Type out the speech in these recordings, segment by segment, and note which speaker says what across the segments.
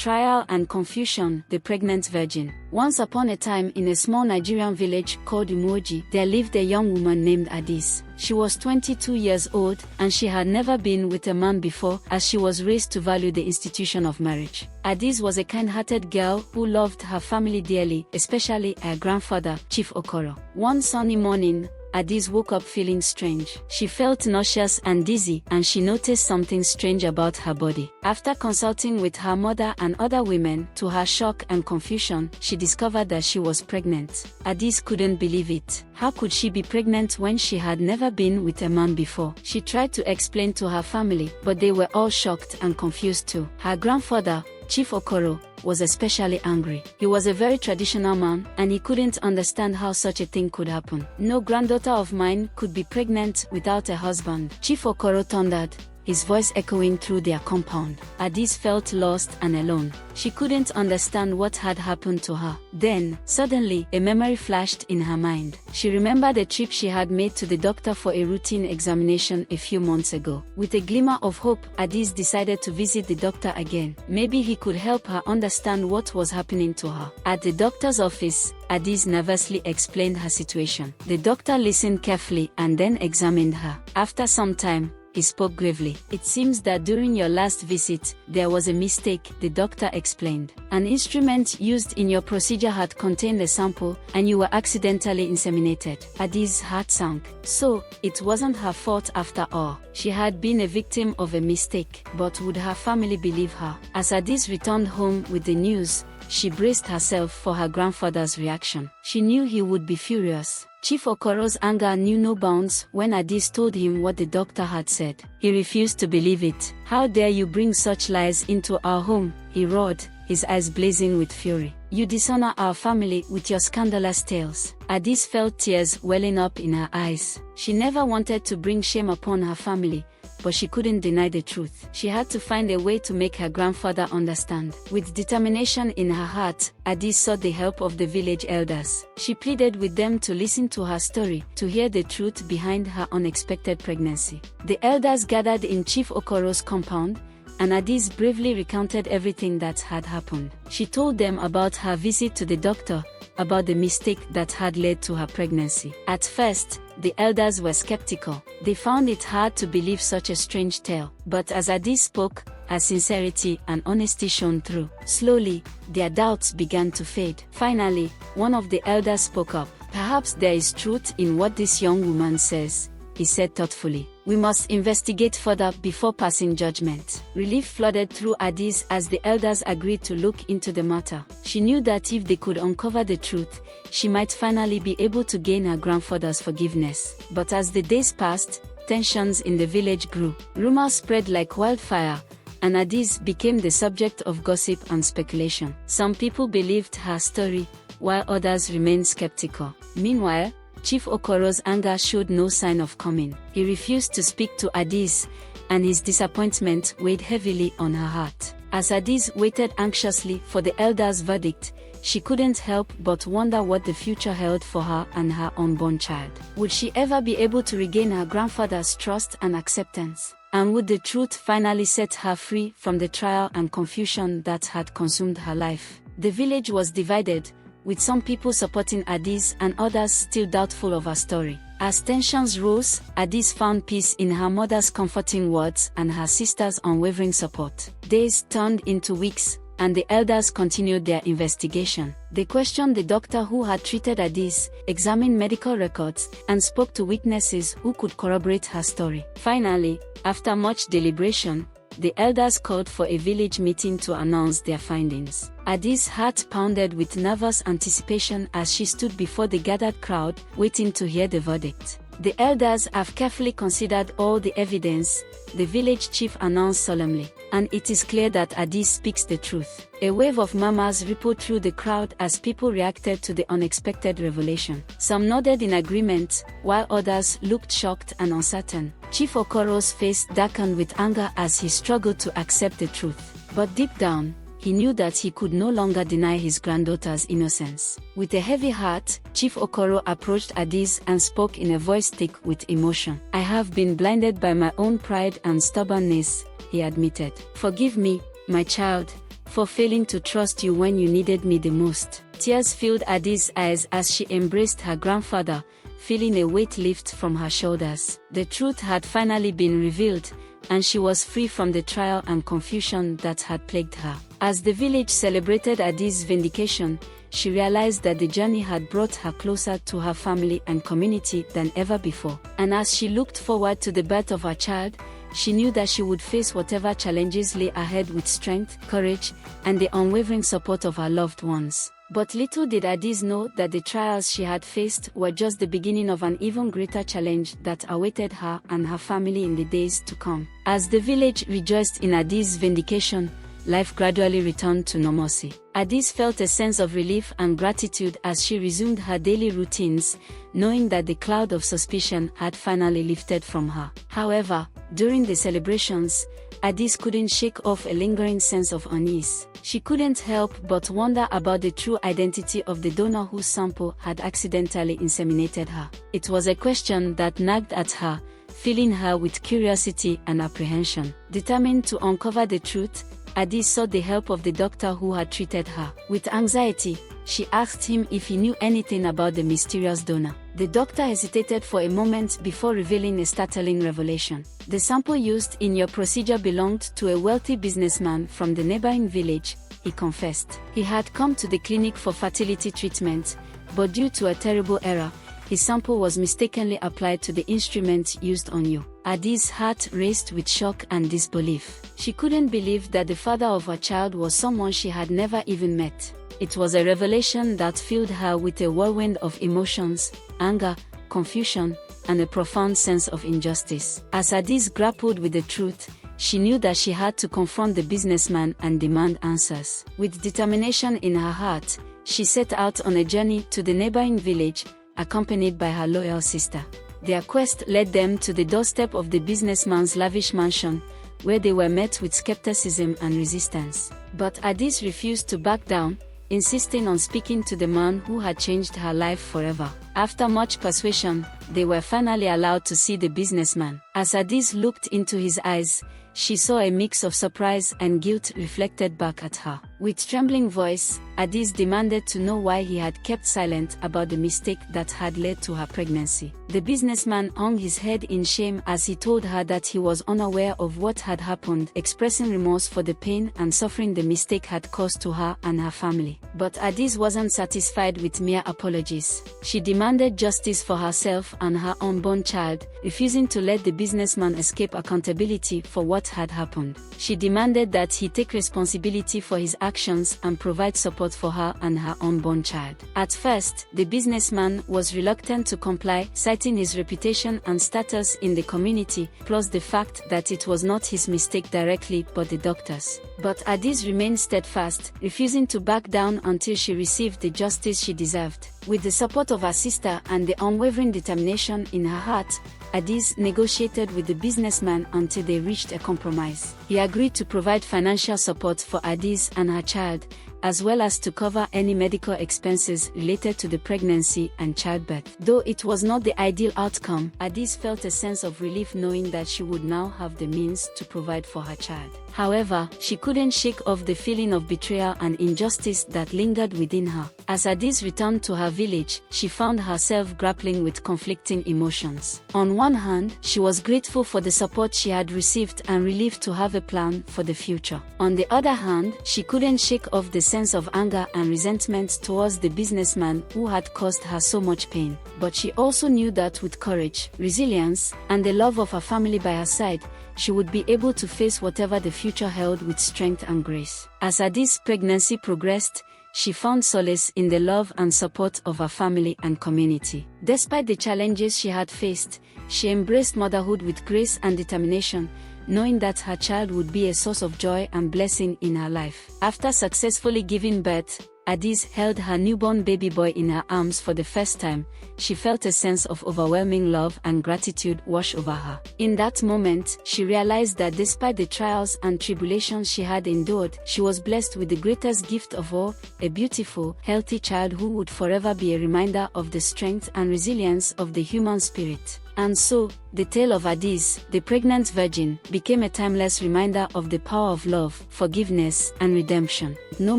Speaker 1: Trial and Confusion, the Pregnant Virgin. Once upon a time in a small Nigerian village called Umuoji, there lived a young woman named Adis. She was 22 years old, and she had never been with a man before, as she was raised to value the institution of marriage. Adis was a kind-hearted girl who loved her family dearly, especially her grandfather, Chief Okoro. One sunny morning, Adis woke up feeling strange. She felt nauseous and dizzy, and she noticed something strange about her body. After consulting with her mother and other women, to her shock and confusion, she discovered that she was pregnant. Adis couldn't believe it. How could she be pregnant when she had never been with a man before? She tried to explain to her family, but they were all shocked and confused too. Her grandfather, Chief Okoro, was especially angry. He was a very traditional man, and he couldn't understand how such a thing could happen. No granddaughter of mine could be pregnant without a husband. Chief Okoro thundered, his voice echoing through their compound. Adis felt lost and alone. She couldn't understand what had happened to her. Then, suddenly, a memory flashed in her mind. She remembered a trip she had made to the doctor for a routine examination a few months ago. With a glimmer of hope, Adis decided to visit the doctor again. Maybe he could help her understand what was happening to her. At the doctor's office, Adis nervously explained her situation. The doctor listened carefully and then examined her. After some time, he spoke gravely. "It seems that during your last visit, there was a mistake," the doctor explained. "An instrument used in your procedure had contained a sample, and you were accidentally inseminated." Adis' heart sank. So, it wasn't her fault after all. She had been a victim of a mistake, but would her family believe her? As Adis returned home with the news, she braced herself for her grandfather's reaction. She knew he would be furious. Chief Okoro's anger knew no bounds when Adis told him what the doctor had said. He refused to believe it. "How dare you bring such lies into our home?" he roared, his eyes blazing with fury. "You dishonor our family with your scandalous tales." Adis felt tears welling up in her eyes. She never wanted to bring shame upon her family, but she couldn't deny the truth. She had to find a way to make her grandfather understand. With determination in her heart, Adis sought the help of the village elders. She pleaded with them to listen to her story, to hear the truth behind her unexpected pregnancy. The elders gathered in Chief Okoro's compound, and Adis bravely recounted everything that had happened. She told them about her visit to the doctor, about the mistake that had led to her pregnancy. At first, the elders were skeptical. They found it hard to believe such a strange tale. But as Adis spoke, her sincerity and honesty shone through. Slowly, their doubts began to fade. Finally, one of the elders spoke up. "Perhaps there is truth in what this young woman says," he said thoughtfully. "We must investigate further before passing judgment." Relief flooded through Adis as the elders agreed to look into the matter. She knew that if they could uncover the truth, she might finally be able to gain her grandfather's forgiveness. But as the days passed, tensions in the village grew. Rumors spread like wildfire, and Adis became the subject of gossip and speculation. Some people believed her story, while others remained skeptical. Meanwhile, Chief Okoro's anger showed no sign of calming. He refused to speak to Adis, and his disappointment weighed heavily on her heart. As Adis waited anxiously for the elders' verdict, she couldn't help but wonder what the future held for her and her unborn child. Would she ever be able to regain her grandfather's trust and acceptance? And would the truth finally set her free from the trial and confusion that had consumed her life? The village was divided, with some people supporting Adis and others still doubtful of her story. As tensions rose, Adis found peace in her mother's comforting words and her sister's unwavering support. Days turned into weeks, and the elders continued their investigation. They questioned the doctor who had treated Adis, examined medical records, and spoke to witnesses who could corroborate her story. Finally, after much deliberation, the elders called for a village meeting to announce their findings. Adis' heart pounded with nervous anticipation as she stood before the gathered crowd, waiting to hear the verdict. "The elders have carefully considered all the evidence," the village chief announced solemnly, "and it is clear that Adis speaks the truth." A wave of murmurs rippled through the crowd as people reacted to the unexpected revelation. Some nodded in agreement, while others looked shocked and uncertain. Chief Okoro's face darkened with anger as he struggled to accept the truth. But deep down, he knew that he could no longer deny his granddaughter's innocence. With a heavy heart, Chief Okoro approached Adis and spoke in a voice thick with emotion. "I have been blinded by my own pride and stubbornness," he admitted. "Forgive me, my child, for failing to trust you when you needed me the most." Tears filled Adi's eyes as she embraced her grandfather, feeling a weight lift from her shoulders. The truth had finally been revealed, and she was free from the trial and confusion that had plagued her. As the village celebrated Adi's vindication, she realized that the journey had brought her closer to her family and community than ever before. And as she looked forward to the birth of her child, she knew that she would face whatever challenges lay ahead with strength, courage, and the unwavering support of her loved ones. But little did Adis know that the trials she had faced were just the beginning of an even greater challenge that awaited her and her family in the days to come. As the village rejoiced in Adis' vindication, life gradually returned to normalcy. Adis felt a sense of relief and gratitude as she resumed her daily routines, knowing that the cloud of suspicion had finally lifted from her. However, during the celebrations, Adis couldn't shake off a lingering sense of unease. She couldn't help but wonder about the true identity of the donor whose sample had accidentally inseminated her. It was a question that nagged at her, filling her with curiosity and apprehension. Determined to uncover the truth, Adis sought the help of the doctor who had treated her. With anxiety, she asked him if he knew anything about the mysterious donor. The doctor hesitated for a moment before revealing a startling revelation. The sample used in your procedure belonged to a wealthy businessman from the neighboring village, he confessed. He had come to the clinic for fertility treatment, but due to a terrible error, his sample was mistakenly applied to the instrument used on you. Adis' heart raced with shock and disbelief. She couldn't believe that the father of her child was someone she had never even met. It was a revelation that filled her with a whirlwind of emotions, anger, confusion, and a profound sense of injustice. As Adis grappled with the truth, she knew that she had to confront the businessman and demand answers. With determination in her heart, she set out on a journey to the neighboring village, accompanied by her loyal sister. Their quest led them to the doorstep of the businessman's lavish mansion, where they were met with skepticism and resistance. But Adis refused to back down, insisting on speaking to the man who had changed her life forever. After much persuasion, they were finally allowed to see the businessman. As Adis looked into his eyes, she saw a mix of surprise and guilt reflected back at her. With trembling voice, Adis demanded to know why he had kept silent about the mistake that had led to her pregnancy. The businessman hung his head in shame as he told her that he was unaware of what had happened, expressing remorse for the pain and suffering the mistake had caused to her and her family. But Adis wasn't satisfied with mere apologies. She demanded justice for herself and her unborn child, refusing to let the businessman escape accountability for what had happened. She demanded that he take responsibility for his actions and provide support for her and her unborn child. At first, the businessman was reluctant to comply, citing his reputation and status in the community, plus the fact that it was not his mistake directly but the doctor's. But Adis remained steadfast, refusing to back down until she received the justice she deserved. With the support of her sister and the unwavering determination in her heart, Adis negotiated with the businessman until they reached a compromise. He agreed to provide financial support for Adis and her child, as well as to cover any medical expenses related to the pregnancy and childbirth. Though it was not the ideal outcome, Adis felt a sense of relief knowing that she would now have the means to provide for her child. However, she couldn't shake off the feeling of betrayal and injustice that lingered within her. As Adis returned to her village, she found herself grappling with conflicting emotions. On one hand, she was grateful for the support she had received and relieved to have a plan for the future. On the other hand, she couldn't shake off the sense of anger and resentment towards the businessman who had caused her so much pain. But she also knew that with courage, resilience, and the love of her family by her side, she would be able to face whatever the future held with strength and grace. As Adis' pregnancy progressed, she found solace in the love and support of her family and community. Despite the challenges she had faced, she embraced motherhood with grace and determination, knowing that her child would be a source of joy and blessing in her life. After successfully giving birth, Adis held her newborn baby boy in her arms for the first time. She felt a sense of overwhelming love and gratitude wash over her. In that moment, she realized that despite the trials and tribulations she had endured, she was blessed with the greatest gift of all, a beautiful, healthy child who would forever be a reminder of the strength and resilience of the human spirit. And so, the tale of Adis, the pregnant virgin, became a timeless reminder of the power of love, forgiveness, and redemption. No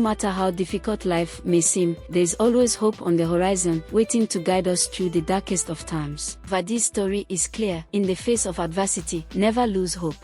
Speaker 1: matter how difficult life may seem, there is always hope on the horizon, waiting to guide us through the darkest of times. Vadi's story is clear: in the face of adversity, never lose hope.